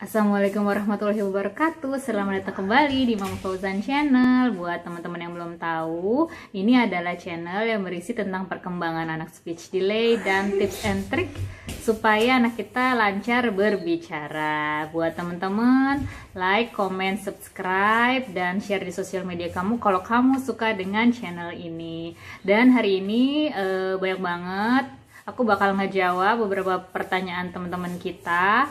Assalamualaikum warahmatullahi wabarakatuh. Selamat datang kembali di Mama Fauzan Channel. Buat teman-teman yang belum tahu, ini adalah channel yang berisi tentang perkembangan anak speech delay dan tips and trick supaya anak kita lancar berbicara. Buat teman-teman, like, comment, subscribe, dan share di sosial media kamu kalau kamu suka dengan channel ini. Dan hari ini banyak banget aku bakal ngejawab beberapa pertanyaan teman-teman kita.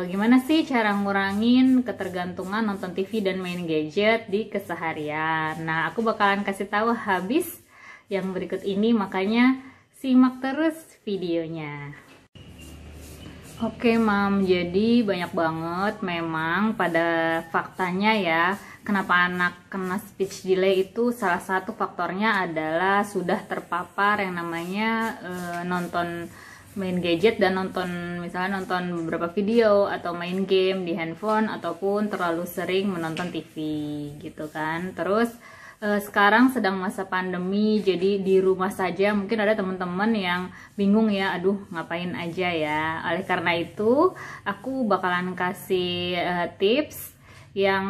Gimana sih cara ngurangin ketergantungan nonton TV dan main gadget di keseharian? Nah, aku bakalan kasih tahu habis yang berikut ini, makanya simak terus videonya. Oke, Mam, jadi banyak banget memang pada faktanya ya, kenapa anak kena speech delay itu salah satu faktornya adalah sudah terpapar yang namanya nonton main gadget dan misalnya nonton beberapa video atau main game di handphone ataupun terlalu sering menonton TV gitu kan. Terus sekarang sedang masa pandemi, jadi di rumah saja mungkin ada teman-teman yang bingung ya, aduh ngapain aja ya. Oleh karena itu aku bakalan kasih tips yang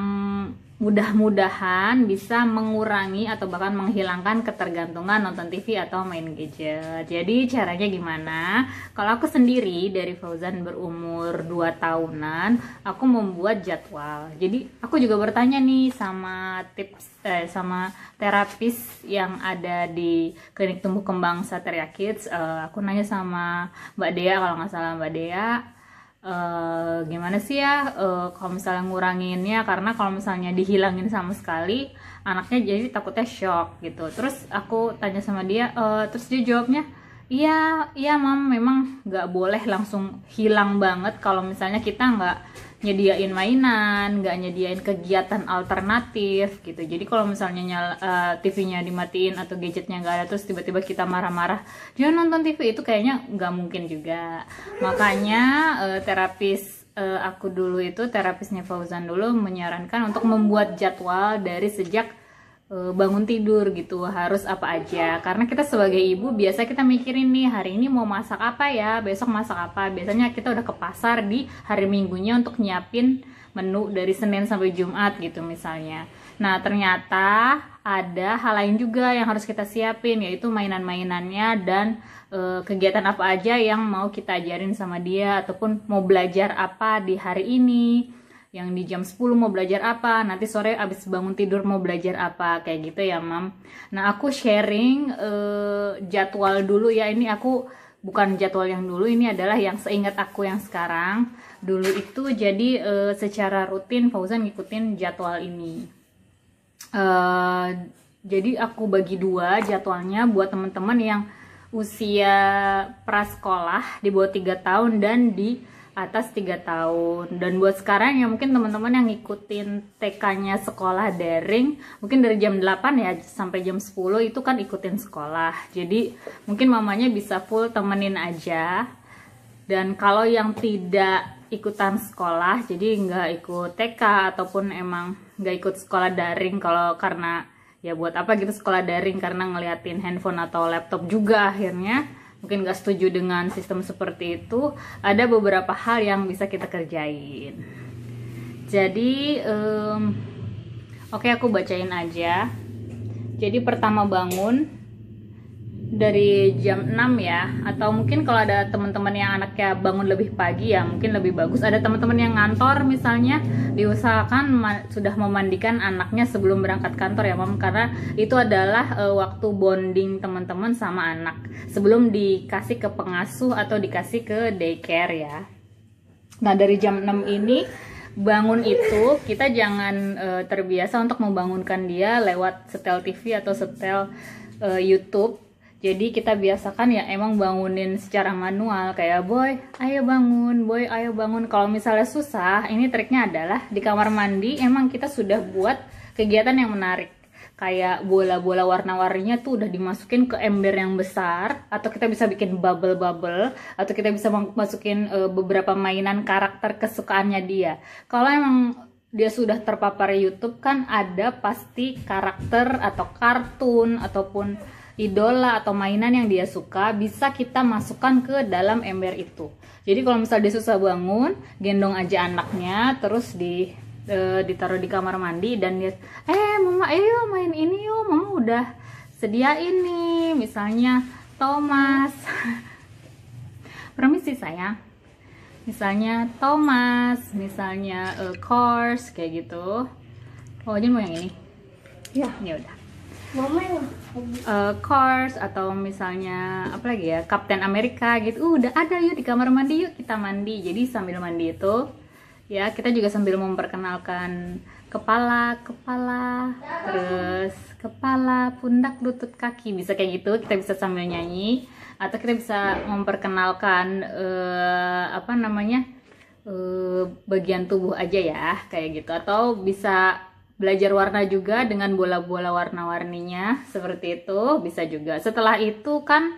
mudah-mudahan bisa mengurangi atau bahkan menghilangkan ketergantungan nonton TV atau main gadget. Jadi caranya gimana? Kalau aku sendiri dari Fauzan berumur 2 tahunan, aku membuat jadwal. Jadi aku juga bertanya nih sama sama terapis yang ada di Klinik Tumbuh Kembang Sateria Kids. Aku nanya sama Mbak Dea, kalau nggak salah Mbak Dea, gimana sih ya kalau misalnya nguranginnya, karena kalau misalnya dihilangin sama sekali anaknya jadi takutnya shock gitu. Terus aku tanya sama dia, terus dia jawabnya, iya Mam, memang nggak boleh langsung hilang banget kalau misalnya kita nggak nyediain mainan, nggak nyediain kegiatan alternatif gitu. Jadi kalau misalnya TV-nya dimatiin atau gadgetnya nggak ada, terus tiba-tiba kita marah-marah jangan nonton TV, itu kayaknya nggak mungkin juga. Makanya terapis aku dulu itu, terapisnya Fauzan dulu menyarankan untuk membuat jadwal dari sejak bangun tidur gitu, harus apa aja. Karena kita sebagai ibu biasa kita mikirin nih, hari ini mau masak apa ya, besok masak apa. Biasanya kita udah ke pasar di hari Minggunya untuk nyiapin menu dari Senin sampai Jumat gitu misalnya. Nah, ternyata ada hal lain juga yang harus kita siapin, yaitu mainan-mainannya dan kegiatan apa aja yang mau kita ajarin sama dia, ataupun mau belajar apa di hari ini, yang di jam 10 mau belajar apa, nanti sore abis bangun tidur mau belajar apa, kayak gitu ya Mam. Nah, aku sharing jadwal dulu ya. Ini aku bukan jadwal yang dulu, ini adalah yang seingat aku yang sekarang. Dulu itu jadi secara rutin Fauzan ngikutin jadwal ini. Jadi aku bagi dua jadwalnya buat teman-teman yang usia prasekolah di bawah 3 tahun dan di atas 3 tahun. Dan buat sekarang ya mungkin teman-teman yang ngikutin TK-nya sekolah daring, mungkin dari jam 8 ya sampai jam 10 itu kan ikutin sekolah. Jadi mungkin mamanya bisa full temenin aja. Dan kalau yang tidak ikutan sekolah, jadi nggak ikut TK ataupun emang nggak ikut sekolah daring, kalau karena ya buat apa gitu sekolah daring, karena ngeliatin handphone atau laptop juga akhirnya mungkin gak setuju dengan sistem seperti itu, ada beberapa hal yang bisa kita kerjain. Jadi oke, aku bacain aja. Jadi pertama bangun dari jam 6 ya, atau mungkin kalau ada teman-teman yang anaknya bangun lebih pagi ya mungkin lebih bagus. Ada teman-teman yang ngantor misalnya, diusahakan sudah memandikan anaknya sebelum berangkat kantor ya Mam, karena itu adalah waktu bonding teman-teman sama anak sebelum dikasih ke pengasuh atau dikasih ke daycare ya. Nah, dari jam 6 ini bangun itu kita jangan terbiasa untuk membangunkan dia lewat setel TV atau setel YouTube. Jadi kita biasakan ya emang bangunin secara manual, kayak boy ayo bangun, boy ayo bangun. Kalau misalnya susah, ini triknya adalah di kamar mandi emang kita sudah buat kegiatan yang menarik, kayak bola-bola warna-warninya tuh udah dimasukin ke ember yang besar, atau kita bisa bikin bubble-bubble, atau kita bisa masukin beberapa mainan karakter kesukaannya dia. Kalau emang dia sudah terpapar YouTube kan ada pasti karakter atau kartun ataupun idola atau mainan yang dia suka, bisa kita masukkan ke dalam ember itu. Jadi kalau misalnya dia susah bangun, gendong aja anaknya, terus ditaruh di kamar mandi dan dia, mama ayo main ini yuk, mama udah sediain nih, misalnya Thomas. Permisi sayang. Misalnya Thomas, misalnya Cars kayak gitu. Oh, jadi mau yang ini? Ya udah. Mama yang Cars atau misalnya apa lagi ya, Captain America gitu. Udah ada, yuk di kamar mandi, yuk kita mandi. Jadi sambil mandi itu ya kita juga sambil memperkenalkan kepala, terus kepala, pundak, lutut, kaki, bisa kayak gitu. Kita bisa sambil nyanyi atau kita bisa memperkenalkan apa namanya bagian tubuh aja ya kayak gitu, atau bisa belajar warna juga dengan bola-bola warna-warninya seperti itu, bisa juga. Setelah itu kan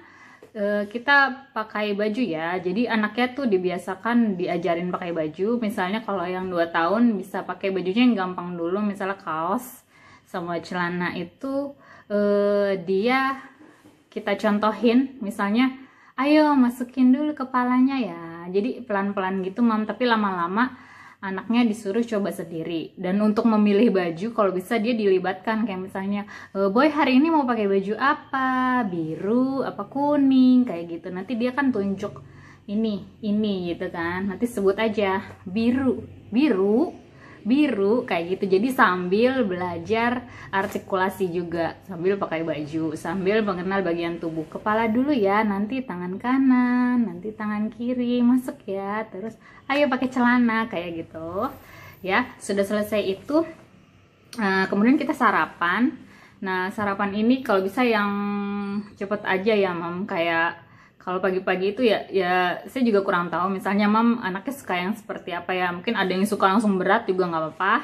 kita pakai baju ya, jadi anaknya tuh dibiasakan diajarin pakai baju. Misalnya kalau yang 2 tahun bisa pakai bajunya yang gampang dulu, misalnya kaos sama celana itu dia kita contohin, misalnya ayo masukin dulu kepalanya ya, jadi pelan-pelan gitu mam, tapi lama-lama anaknya disuruh coba sendiri. Dan untuk memilih baju kalau bisa dia dilibatkan, kayak misalnya boy hari ini mau pakai baju apa, biru apa kuning kayak gitu, nanti dia kan tunjuk ini gitu kan, nanti sebut aja biru kayak gitu. Jadi sambil belajar artikulasi juga, sambil pakai baju, sambil mengenal bagian tubuh. Kepala dulu ya, nanti tangan kanan, nanti tangan kiri, masuk ya, terus ayo pakai celana kayak gitu ya. Sudah selesai itu kemudian kita sarapan. Nah sarapan ini kalau bisa yang cepet aja ya mam, kayak kalau pagi-pagi itu ya saya juga kurang tahu, misalnya mam anaknya suka yang seperti apa ya, mungkin ada yang suka langsung berat juga nggak apa-apa.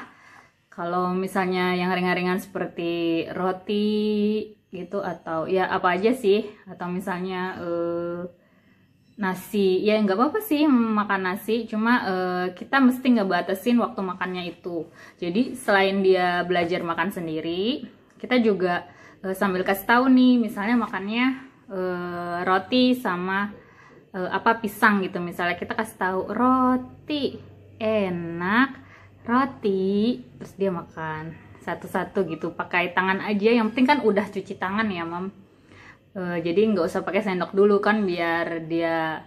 Kalau misalnya yang ringan-ringan seperti roti gitu, atau ya apa aja sih, atau misalnya nasi ya nggak apa-apa sih makan nasi, cuma kita mesti ngebatasin waktu makannya itu. Jadi selain dia belajar makan sendiri, kita juga sambil kasih tahu nih, misalnya makannya roti sama apa pisang gitu, misalnya kita kasih tahu roti enak, roti, terus dia makan satu-satu gitu pakai tangan aja, yang penting kan udah cuci tangan ya mam. Jadi nggak usah pakai sendok dulu kan, biar dia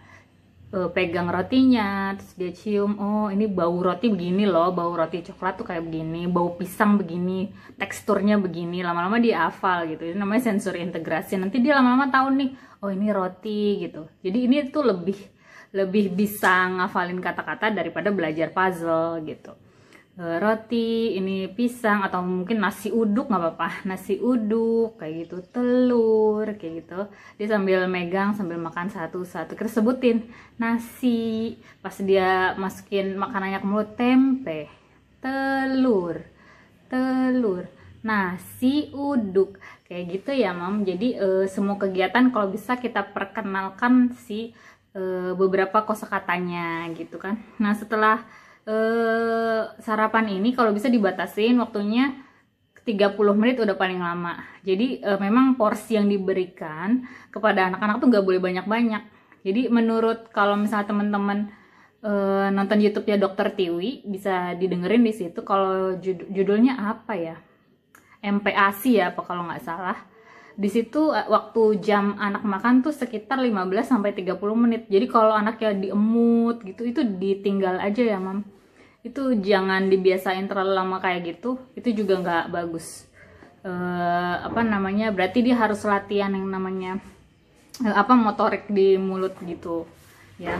pegang rotinya, terus dia cium, oh ini bau roti begini loh, bau roti coklat tuh kayak begini, bau pisang begini, teksturnya begini. Lama-lama dia hafal gitu, itu namanya sensori integrasi. Nanti dia lama-lama tahu nih, oh ini roti gitu. Jadi ini tuh lebih bisa ngafalin kata-kata daripada belajar puzzle gitu. Roti, ini pisang, atau mungkin nasi uduk nggak apa-apa, nasi uduk kayak gitu, telur kayak gitu. Dia sambil megang sambil makan satu-satu, kita sebutin nasi, pas dia masukin makanannya ke mulut, tempe, telur, nasi uduk kayak gitu ya mam. Jadi semua kegiatan kalau bisa kita perkenalkan si beberapa kosakatanya gitu kan. Nah setelah sarapan ini kalau bisa dibatasin waktunya 30 menit udah paling lama. Jadi memang porsi yang diberikan kepada anak-anak tuh nggak boleh banyak-banyak. Jadi menurut kalau misalnya teman-teman nonton YouTube ya Dokter Tiwi, bisa didengerin di situ. Kalau judulnya apa ya, MPASI ya apa kalau nggak salah. Di situ waktu jam anak makan tuh sekitar 15-30 menit. Jadi kalau anaknya diemut gitu, itu ditinggal aja ya mam. Itu jangan dibiasain terlalu lama kayak gitu, itu juga nggak bagus. Apa namanya, berarti dia harus latihan yang namanya motorik di mulut gitu ya.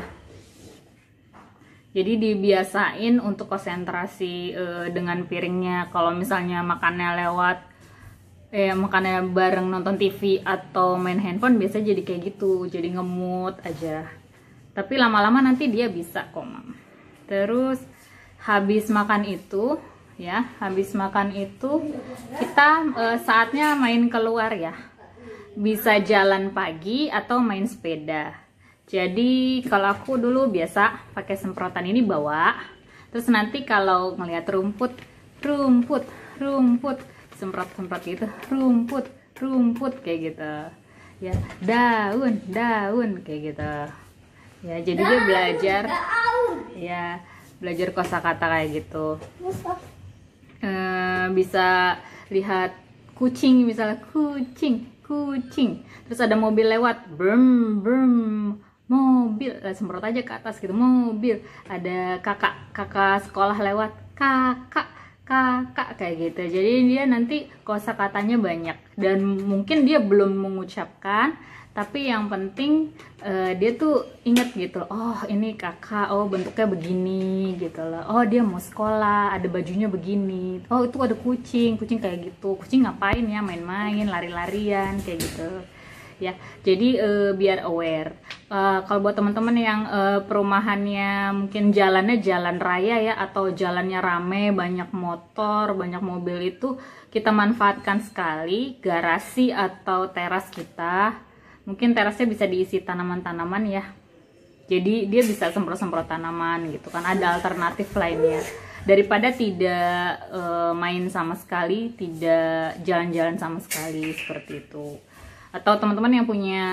Jadi dibiasain untuk konsentrasi dengan piringnya. Kalau misalnya makannya makannya bareng nonton TV atau main handphone, biasa jadi kayak gitu, jadi ngemut aja. Tapi lama-lama nanti dia bisa kok mam. Terus habis makan itu kita saatnya main keluar ya, bisa jalan pagi atau main sepeda. Jadi kalau aku dulu biasa pakai semprotan ini bawa, terus nanti kalau ngelihat rumput semprot gitu, rumput kayak gitu ya, daun kayak gitu. Ya, jadi dia belajar, ya belajar kosakata kayak gitu. Bisa lihat kucing, misalnya kucing, kucing. Terus ada mobil lewat, brum brum, mobil, semprot aja ke atas gitu, mobil. Ada kakak sekolah lewat, kakak kayak gitu. Jadi dia nanti kosakatanya banyak dan mungkin dia belum mengucapkan, tapi yang penting dia tuh inget gitu, oh ini kakak, oh bentuknya begini gitu loh, oh dia mau sekolah, ada bajunya begini, oh itu ada kucing kayak gitu, kucing ngapain ya, main-main, lari-larian kayak gitu ya. Jadi biar aware. Kalau buat teman-teman yang perumahannya mungkin jalannya jalan raya ya, atau jalannya rame, banyak motor, banyak mobil, itu kita manfaatkan sekali garasi atau teras kita. Mungkin terasnya bisa diisi tanaman-tanaman ya, jadi dia bisa semprot-semprot tanaman gitu kan. Ada alternatif lainnya daripada tidak main sama sekali, tidak jalan-jalan sama sekali, seperti itu. Atau teman-teman yang punya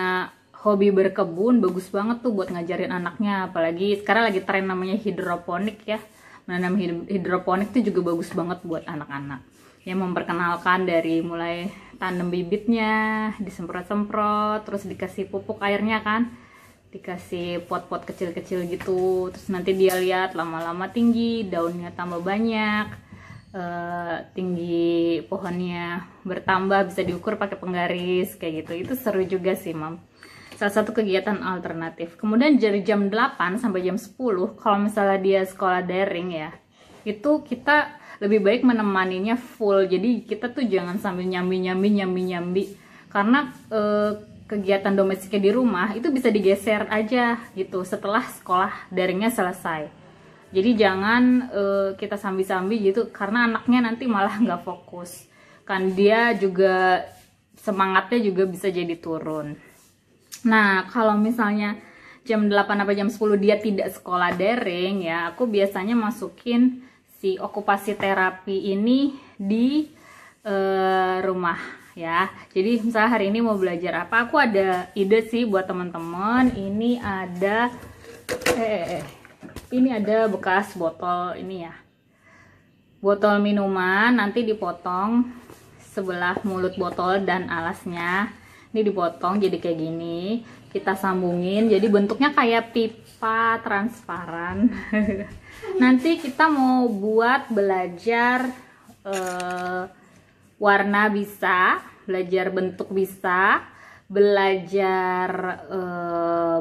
hobi berkebun, bagus banget tuh buat ngajarin anaknya. Apalagi sekarang lagi tren namanya hidroponik ya. Menanam hidroponik itu juga bagus banget buat anak-anak. Yang memperkenalkan dari mulai tanam bibitnya, disemprot-semprot, terus dikasih pupuk airnya kan. Dikasih pot-pot kecil-kecil gitu. Terus nanti dia lihat lama-lama tinggi, daunnya tambah banyak. Tinggi pohonnya bertambah, bisa diukur pakai penggaris kayak gitu. Itu seru juga sih, Mam. Salah satu kegiatan alternatif. Kemudian dari jam 8 sampai jam 10, kalau misalnya dia sekolah daring ya, itu kita lebih baik menemaninya full. Jadi kita tuh jangan sambil nyambi. Karena kegiatan domestiknya di rumah itu bisa digeser aja gitu setelah sekolah daringnya selesai. Jadi jangan kita sambi-sambi gitu, karena anaknya nanti malah nggak fokus. Kan dia juga semangatnya juga bisa jadi turun. Nah, kalau misalnya jam 8 sampai jam 10 dia tidak sekolah daring ya, aku biasanya masukin si okupasi terapi ini di rumah ya. Jadi misalnya hari ini mau belajar apa, aku ada ide sih buat teman-teman. Ini ada ini ada bekas botol ini ya, botol minuman, nanti dipotong sebelah mulut botol dan alasnya. Ini dipotong jadi kayak gini, kita sambungin jadi bentuknya kayak pipa transparan. Nanti kita mau buat belajar warna bisa, belajar bentuk bisa, belajar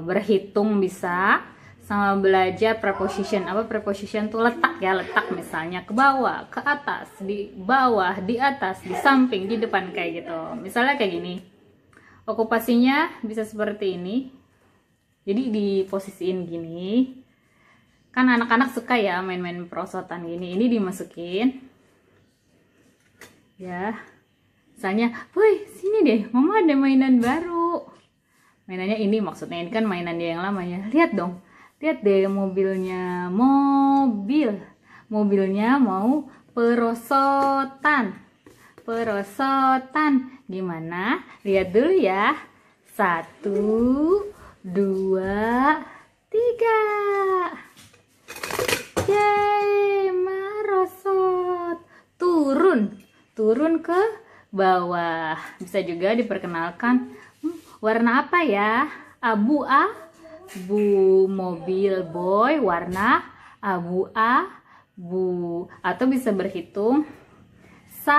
berhitung bisa, sama belajar preposition. Apa preposition tuh? Letak ya, letak misalnya ke bawah, ke atas, di bawah, di atas, di samping, di depan kayak gitu. Misalnya kayak gini, okupasinya bisa seperti ini, jadi diposisiin gini. Kan anak-anak suka ya main-main perosotan gini, ini dimasukin ya. Misalnya, woi sini deh, mama ada mainan baru. Mainannya ini, maksudnya ini kan mainan dia yang lama ya. Lihat dong, lihat deh mobilnya, mobilnya mau perosotan. Gimana? Lihat dulu ya. 1, 2, 3. Yeay, merosot. Turun ke bawah. Bisa juga diperkenalkan, warna apa ya? Abu. Mobil boy warna abu-abu. Atau bisa berhitung 1.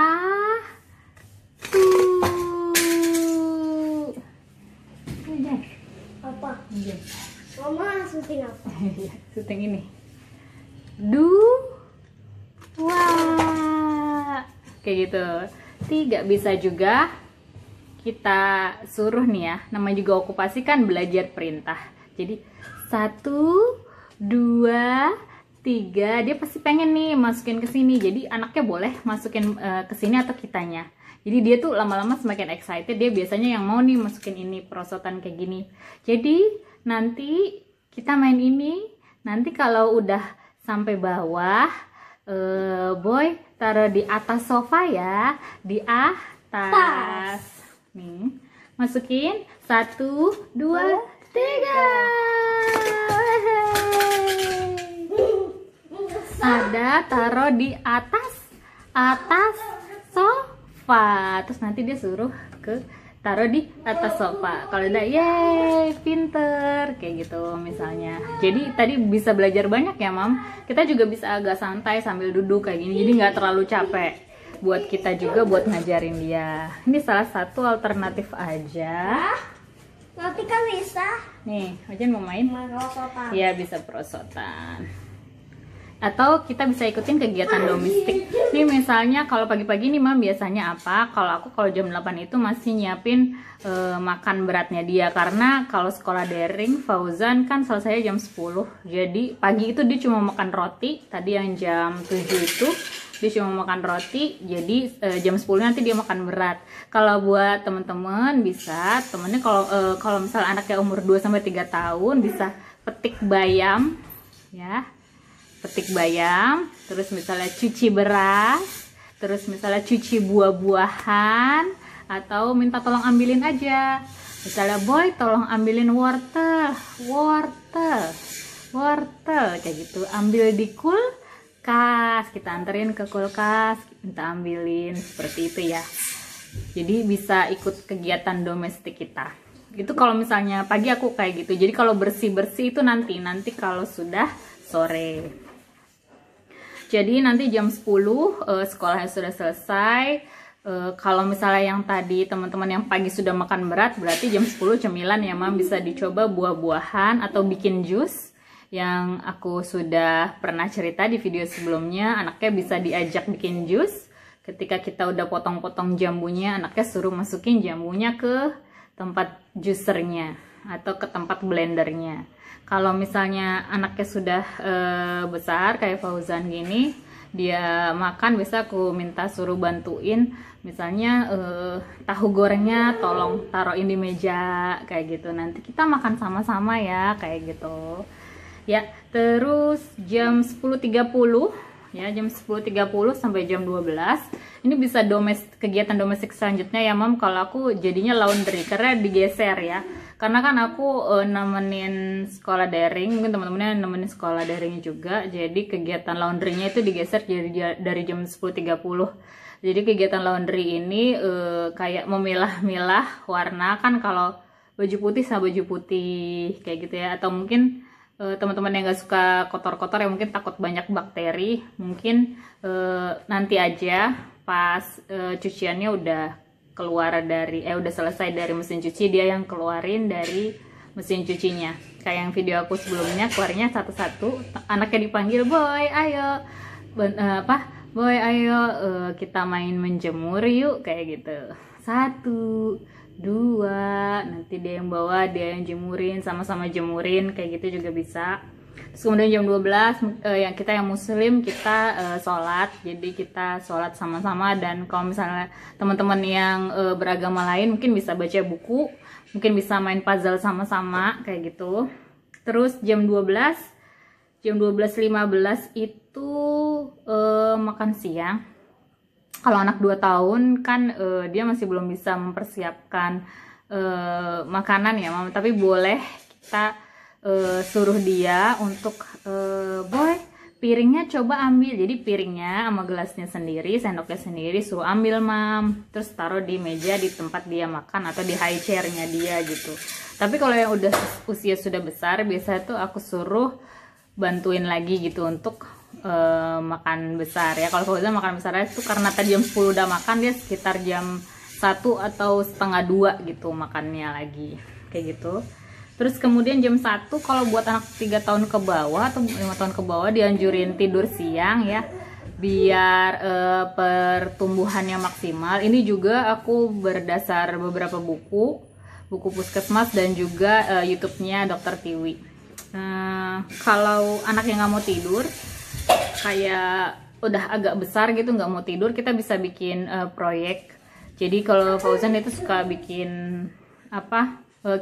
Apa? Mama syuting apa? Syuting ini. 2. Kayak gitu. 3. Bisa juga kita suruh nih ya, namanya juga okupasi kan belajar perintah. Jadi 1, 2, 3, dia pasti pengen nih masukin ke sini. Jadi anaknya boleh masukin ke sini atau kitanya. Jadi dia tuh lama-lama semakin excited, dia biasanya yang mau nih masukin ini, perosotan kayak gini. Jadi nanti kita main ini, nanti kalau udah sampai bawah, boy taruh di atas sofa ya, di atas. Nih, masukin 1, 2, Ada taruh di atas sofa. Terus nanti dia suruh taruh di atas sofa. Kalau udah, yeay, pinter kayak gitu misalnya. Jadi tadi bisa belajar banyak ya, Mam. Kita juga bisa agak santai sambil duduk kayak gini. Jadi nggak terlalu capek buat kita juga buat ngajarin dia. Ini salah satu alternatif aja. Nanti kan bisa. Nih, Ojan mau main? Merosotan. Iya, bisa perosotan. Atau kita bisa ikutin kegiatan domestik. Nih misalnya kalau pagi-pagi nih Mam biasanya apa? Kalau jam 8 itu masih nyiapin makan beratnya dia. Karena kalau sekolah daring Fauzan kan selesai jam 10. Jadi pagi itu dia cuma makan roti. Tadi yang jam 7 itu dia cuma makan roti. Jadi jam 10 nanti dia makan berat. Kalau buat temen-temen bisa, temennya kalau misalnya anaknya umur 2-3 tahun bisa petik bayam ya. Petik bayam, terus misalnya cuci beras, terus misalnya cuci buah-buahan, atau minta tolong ambilin aja. Misalnya, boy tolong ambilin wortel, kayak gitu. Ambil di kulkas, kita anterin ke kulkas, minta ambilin, seperti itu ya. Jadi bisa ikut kegiatan domestik kita. Itu kalau misalnya pagi aku kayak gitu. Jadi kalau bersih-bersih itu nanti kalau sudah sore. Jadi nanti jam 10 sekolahnya sudah selesai. Kalau misalnya yang tadi teman-teman yang pagi sudah makan berat, berarti jam 10 cemilan ya Mam, bisa dicoba buah-buahan atau bikin jus. Yang aku sudah pernah cerita di video sebelumnya, anaknya bisa diajak bikin jus. Ketika kita udah potong-potong jambunya, anaknya suruh masukin jambunya ke tempat jusernya atau ke tempat blendernya. Kalau misalnya anaknya sudah besar kayak Fauzan gini, dia makan bisa aku minta suruh bantuin. Misalnya tahu gorengnya tolong taruhin di meja kayak gitu. Nanti kita makan sama-sama ya kayak gitu. Ya, terus jam 10.30 ya, jam 10.30 sampai jam 12. Ini bisa kegiatan domestik selanjutnya ya Mam. Kalau aku jadinya laundry karena digeser ya. Karena kan aku nemenin sekolah daring, mungkin teman-temannya nemenin sekolah daring juga. Jadi kegiatan laundrynya itu digeser dari jam 10.30. Jadi kegiatan laundry ini kayak memilah-milah warna, kan kalau baju putih sama baju putih kayak gitu ya. Atau mungkin teman-teman yang gak suka kotor-kotor ya, mungkin takut banyak bakteri, mungkin nanti aja pas cuciannya udah keluar udah selesai dari mesin cuci, dia yang keluarin dari mesin cucinya. Kayak yang video aku sebelumnya, keluarnya satu-satu, anaknya dipanggil, boy ayo boy ayo kita main menjemur yuk kayak gitu. 1, 2, nanti dia yang bawa, dia yang jemurin, sama-sama jemurin kayak gitu juga bisa. Terus kemudian jam 12 yang kita yang muslim kita sholat, jadi kita sholat sama-sama. Dan kalau misalnya teman-teman yang beragama lain mungkin bisa baca buku, mungkin bisa main puzzle sama-sama kayak gitu. Terus jam 12.15 itu makan siang. Kalau anak 2 tahun kan dia masih belum bisa mempersiapkan makanan ya Mama, tapi boleh kita suruh dia untuk boy piringnya coba ambil. Jadi piringnya sama gelasnya sendiri, sendoknya sendiri suruh ambil Mam, terus taruh di meja di tempat dia makan atau di high chairnya dia gitu. Tapi kalau yang udah usia sudah besar, biasa tuh aku suruh bantuin lagi gitu untuk makan besar ya. Kalau Fauzan makan besar itu karena tadi jam 10 udah makan, dia sekitar jam 1 atau setengah 2 gitu makannya lagi kayak gitu. Terus kemudian jam 1 kalau buat anak 3 tahun ke bawah atau 5 tahun ke bawah dianjurin tidur siang ya, biar pertumbuhannya maksimal. Ini juga aku berdasar beberapa buku puskesmas dan juga YouTube-nya Dokter Tiwi. Kalau anak yang nggak mau tidur, kayak udah agak besar gitu nggak mau tidur, kita bisa bikin proyek. Jadi kalau Fauzan itu suka bikin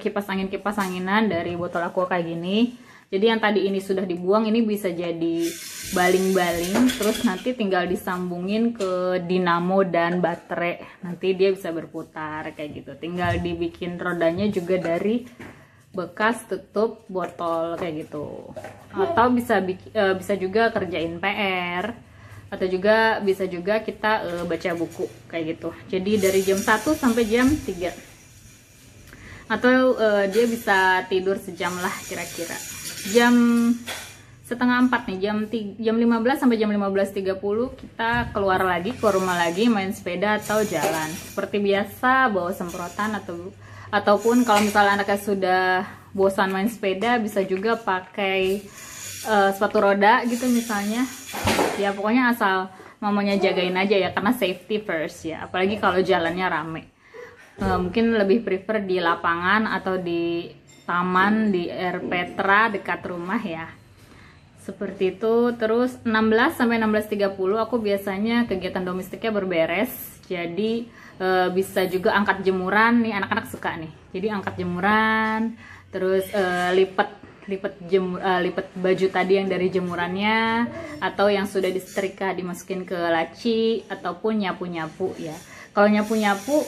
kipas anginan dari botol aqua kayak gini. Jadi yang tadi ini sudah dibuang, ini bisa jadi baling-baling, terus nanti tinggal disambungin ke dinamo dan baterai, nanti dia bisa berputar kayak gitu. Tinggal dibikin rodanya juga dari bekas tutup botol kayak gitu. Atau bisa juga kerjain PR, atau juga bisa juga kita baca buku kayak gitu. Jadi dari jam 1 sampai jam 3. Atau dia bisa tidur sejam lah kira-kira. Jam setengah 4 nih, jam 15 sampai jam 15.30 kita keluar lagi ke rumah lagi, main sepeda atau jalan. Seperti biasa bawa semprotan ataupun kalau misalnya anaknya sudah bosan main sepeda, bisa juga pakai sepatu roda gitu misalnya. Ya pokoknya asal mamanya jagain aja ya, karena safety first ya. Apalagi kalau jalannya rame. Mungkin lebih prefer di lapangan atau di taman, di air Petra dekat rumah ya. Seperti itu. Terus 16 sampai 16.30 aku biasanya kegiatan domestiknya berberes. Jadi bisa juga angkat jemuran nih, anak-anak suka nih. Jadi angkat jemuran, terus lipat baju tadi yang dari jemurannya, atau yang sudah disetrika dimasukin ke laci, ataupun nyapu-nyapu ya. Kalau nyapu-nyapu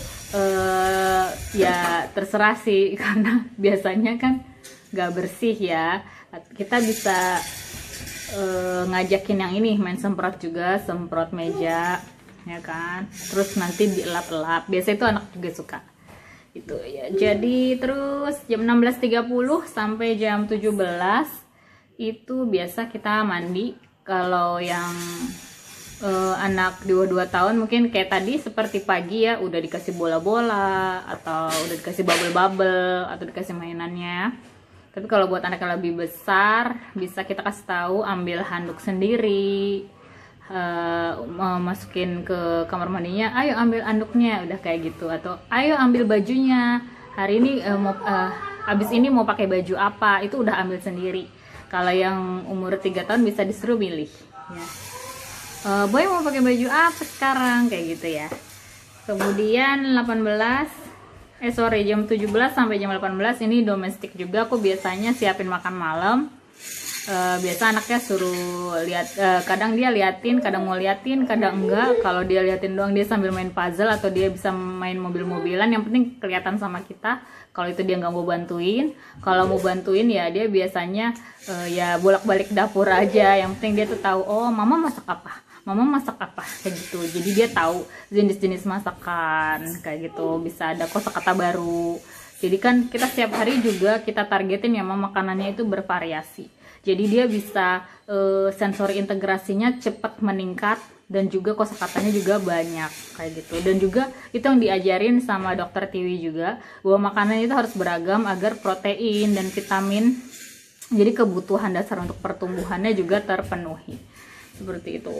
ya terserah sih, karena biasanya kan nggak bersih ya. Kita bisa ngajakin yang ini main semprot juga, semprot meja ya kan, terus nanti dielap-elap. Biasanya itu anak juga suka itu ya. Jadi terus jam 16.30 sampai jam 17 itu biasa kita mandi. Kalau yang anak 2 tahun mungkin kayak tadi seperti pagi ya, udah dikasih bola-bola atau udah dikasih bubble-bubble atau dikasih mainannya. Tapi kalau buat anak yang lebih besar, bisa kita kasih tahu ambil handuk sendiri, masukin ke kamar mandinya, ayo ambil handuknya, udah kayak gitu. Atau ayo ambil bajunya, hari ini abis ini mau pakai baju apa, itu udah ambil sendiri. Kalau yang umur 3 tahun bisa disuruh milih ya. Boy mau pakai baju apa sekarang, kayak gitu ya. Kemudian jam 17 sampai jam 18 ini domestik juga. Aku biasanya siapin makan malam. Biasa anaknya suruh lihat, kadang dia liatin, kadang mau liatin, kadang enggak. Kalau dia liatin doang dia sambil main puzzle, atau dia bisa main mobil-mobilan, yang penting kelihatan sama kita. Kalau itu dia nggak mau bantuin, kalau mau bantuin ya dia biasanya ya bolak-balik dapur aja. Yang penting dia tuh tahu, oh mama masak apa kayak gitu. Jadi dia tahu jenis-jenis masakan kayak gitu, bisa ada kosakata baru. Jadi kan kita setiap hari juga kita targetin ya makanannya itu bervariasi. Jadi dia bisa sensori integrasinya cepat meningkat, dan juga kosakatanya juga banyak kayak gitu. Dan juga itu yang diajarin sama dokter Tiwi juga, bahwa makanan itu harus beragam agar protein dan vitamin, jadi kebutuhan dasar untuk pertumbuhannya juga terpenuhi. Seperti itu.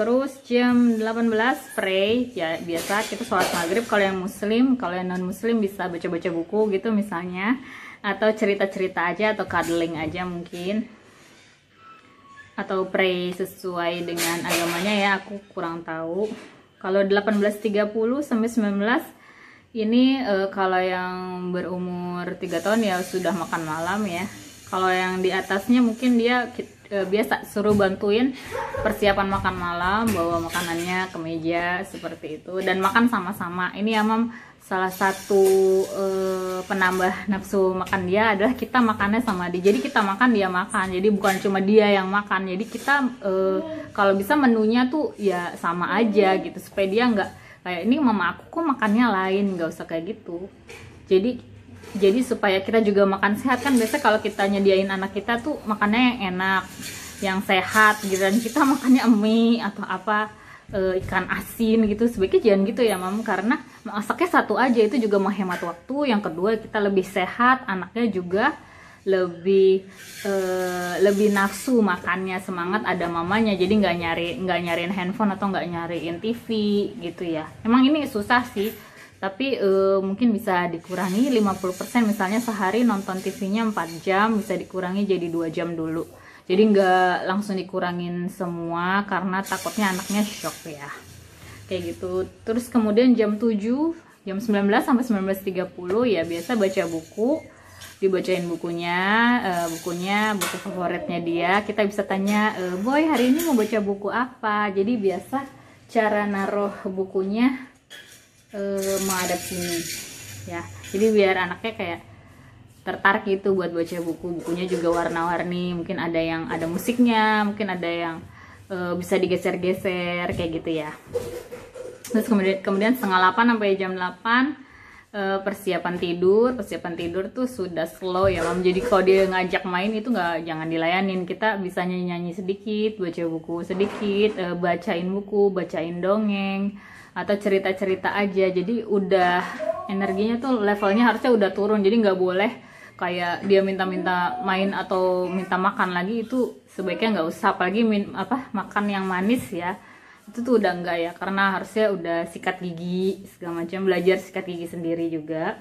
Terus jam 18 pray ya, biasa kita sholat maghrib kalau yang muslim. Kalau yang non muslim bisa baca-baca buku gitu misalnya, atau cerita-cerita aja, atau cuddling aja mungkin, atau pray sesuai dengan agamanya ya, aku kurang tahu. Kalau 18.30 sampai 19 ini kalau yang berumur 3 tahun ya sudah makan malam ya. Kalau yang di atasnya mungkin dia biasa suruh bantuin persiapan makan malam, bawa makanannya ke meja seperti itu, dan makan sama-sama. Ini ya Mam, salah satu penambah nafsu makan dia adalah kita makannya sama dia. Jadi kita makan, dia makan, jadi bukan cuma dia yang makan. Jadi kita kalau bisa menunya tuh ya sama aja gitu, supaya dia nggak kayak ini mama aku kok makannya lain, nggak usah kayak gitu. Jadi supaya kita juga makan sehat kan. Biasa kalau kita nyediain anak kita tuh makannya yang enak, yang sehat gitu, dan kita makannya mie atau apa, ikan asin gitu. Sebaiknya jangan gitu ya Mam, karena masaknya satu aja itu juga menghemat waktu. Yang kedua kita lebih sehat, anaknya juga lebih nafsu makannya, semangat ada mamanya. Jadi nggak nyariin handphone atau nggak nyariin TV gitu ya. Emang ini susah sih, tapi mungkin bisa dikurangi 50%. Misalnya sehari nonton TV-nya 4 jam, bisa dikurangi jadi 2 jam dulu. Jadi nggak langsung dikurangin semua, karena takutnya anaknya shock ya, kayak gitu. Terus kemudian jam 7, jam 19 sampai 19.30 ya biasa baca buku, dibacain buku favoritnya dia. Kita bisa tanya, boy hari ini mau baca buku apa. Jadi biasa cara naruh bukunya menghadap sini ya, jadi biar anaknya kayak tertarik itu buat baca bukunya juga warna-warni, mungkin ada yang ada musiknya, mungkin ada yang bisa digeser-geser kayak gitu ya. Terus kemudian setengah 8 sampai jam 8 persiapan tidur tuh sudah slow ya Mam. Jadi kalau dia ngajak main itu jangan dilayanin, kita bisa nyanyi sedikit, baca buku sedikit, bacain buku, bacain dongeng atau cerita-cerita aja. Jadi udah energinya tuh levelnya harusnya udah turun, jadi nggak boleh kayak dia minta-minta main atau minta makan lagi, itu sebaiknya nggak usah, apalagi makan yang manis ya, itu tuh udah enggak ya, karena harusnya udah sikat gigi segala macam, belajar sikat gigi sendiri juga.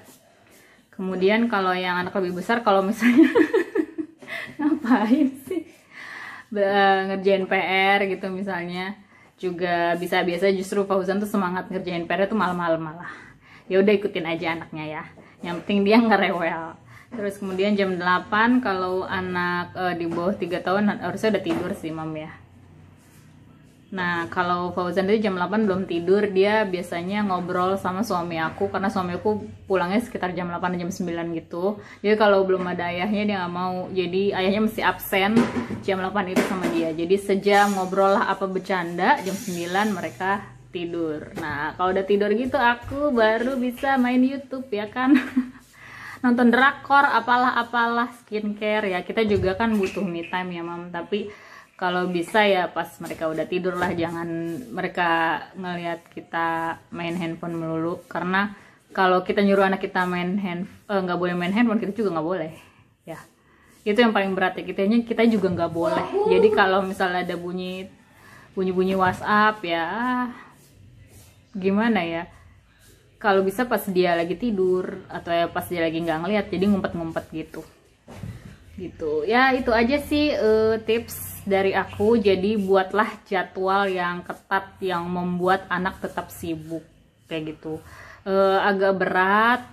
Kemudian kalau yang anak lebih besar, kalau misalnya ngapain sih ngerjain PR gitu misalnya, juga bisa. Biasa justru Fauzan tuh semangat ngerjain PR tuh malam-malam malah. Ya udah ikutin aja anaknya ya, yang penting dia nggak rewel. Terus kemudian jam 8 kalau anak di bawah 3 tahun harusnya udah tidur sih Mam ya. Nah kalau Fauzan tadi jam 8 belum tidur, dia biasanya ngobrol sama suami aku, karena suami aku pulangnya sekitar jam 8 jam 9 gitu. Jadi kalau belum ada ayahnya dia nggak mau, jadi ayahnya mesti absen jam 8 itu sama dia. Jadi sejam ngobrol lah apa bercanda, jam 9 mereka tidur. Nah kalau udah tidur gitu aku baru bisa main YouTube ya kan. Nonton drakor, apalah skincare ya. Kita juga kan butuh me time ya Mam, tapi kalau bisa ya pas mereka udah tidur lah, jangan mereka ngelihat kita main handphone melulu. Karena kalau kita nyuruh anak kita nggak boleh main handphone, kita juga nggak boleh ya. Itu yang paling berat ya, kita juga nggak boleh. Jadi kalau misalnya ada bunyi WhatsApp ya gimana ya, kalau bisa pas dia lagi tidur atau ya pas dia lagi nggak ngeliat, jadi ngumpet-ngumpet gitu ya. Itu aja sih tips dari aku. Jadi buatlah jadwal yang ketat yang membuat anak tetap sibuk kayak gitu. Agak berat,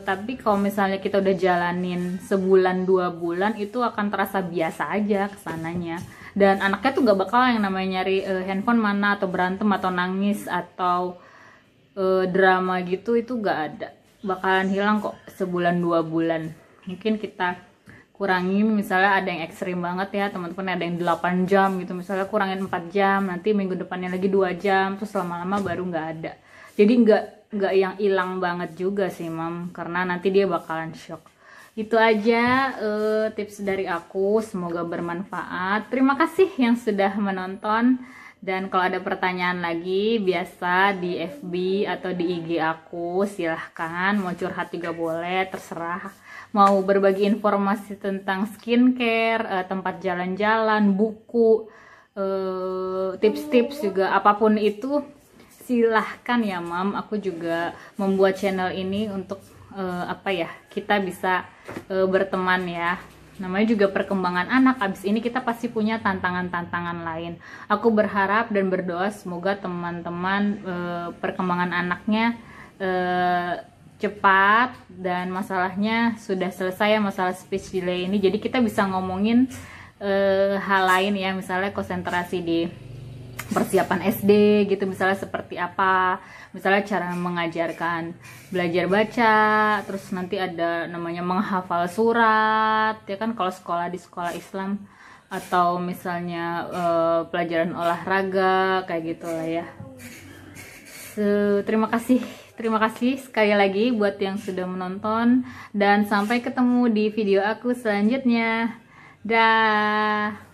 tapi kalau misalnya kita udah jalanin sebulan 2 bulan itu akan terasa biasa aja kesananya. Dan anaknya tuh gak bakal yang namanya nyari handphone mana, atau berantem atau nangis atau drama gitu, itu gak ada, bakalan hilang kok sebulan 2 bulan. Mungkin kita kurangin, misalnya ada yang ekstrim banget ya teman-teman, ada yang 8 jam gitu, misalnya kurangin 4 jam, nanti minggu depannya lagi 2 jam, terus lama-lama baru nggak ada. Jadi nggak yang hilang banget juga sih Mam, karena nanti dia bakalan shock. Itu aja tips dari aku, semoga bermanfaat. Terima kasih yang sudah menonton. Dan kalau ada pertanyaan lagi, biasa di FB atau di IG aku, silahkan. Mau curhat juga boleh, terserah. Mau berbagi informasi tentang skincare, tempat jalan-jalan, buku, tips-tips juga, apapun itu, silahkan ya Mam. Aku juga membuat channel ini untuk kita bisa berteman ya. Namanya juga perkembangan anak. Abis ini kita pasti punya tantangan-tantangan lain. Aku berharap dan berdoa semoga teman-teman perkembangan anaknya cepat dan masalahnya sudah selesai ya, masalah speech delay ini. Jadi kita bisa ngomongin hal lain ya, misalnya konsentrasi di persiapan SD gitu, misalnya seperti apa, misalnya cara mengajarkan belajar baca, terus nanti ada namanya menghafal surat ya kan kalau di sekolah Islam, atau misalnya pelajaran olahraga kayak gitu lah ya. Terima kasih sekali lagi buat yang sudah menonton, dan sampai ketemu di video aku selanjutnya. Dah.